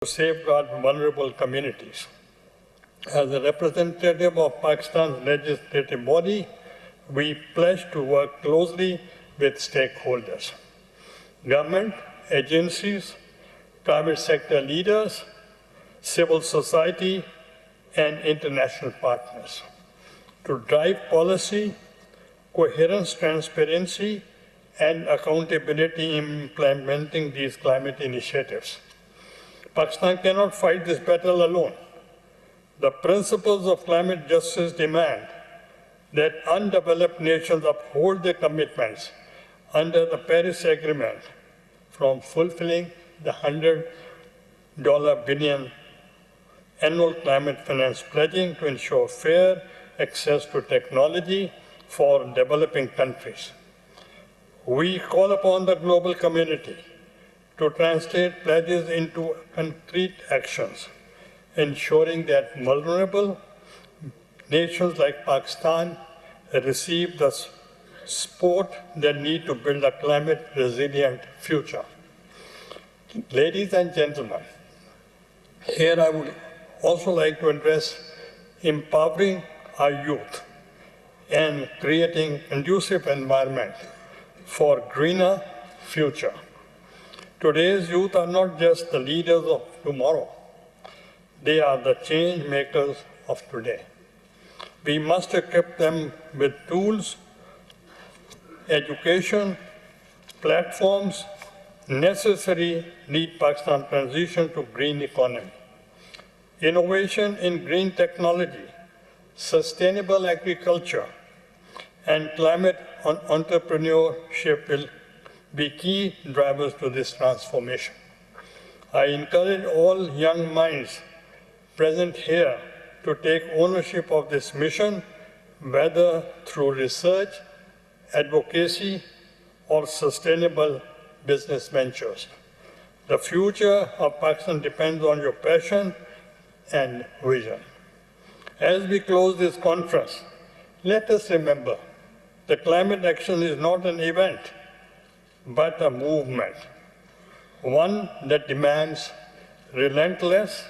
to safeguard vulnerable communities. As a representative of Pakistan's legislative body, we pledge to work closely with stakeholders, government, agencies, private sector leaders, civil society, and international partners to drive policy, coherence, transparency, and accountability in implementing these climate initiatives. Pakistan cannot fight this battle alone. The principles of climate justice demand that undeveloped nations uphold their commitments under the Paris Agreement, from fulfilling the $100 billion annual climate finance pledging to ensure fair access to technology for developing countries. We call upon the global community to translate pledges into concrete actions, ensuring that vulnerable nations like Pakistan receive the support they need to build a climate-resilient future. Ladies and gentlemen, here I would also like to address empowering our youth and creating a conducive environment for a greener future. Today's youth are not just the leaders of tomorrow. They are the change makers of today. We must equip them with tools, education, platforms necessary to lead Pakistan's transition to green economy. Innovation in green technology, sustainable agriculture, and climate entrepreneurship will be key drivers to this transformation. I encourage all young minds present here to take ownership of this mission, whether through research, advocacy, or sustainable business ventures. The future of Pakistan depends on your passion and vision. As we close this conference, let us remember that climate action is not an event, but a movement, one that demands relentless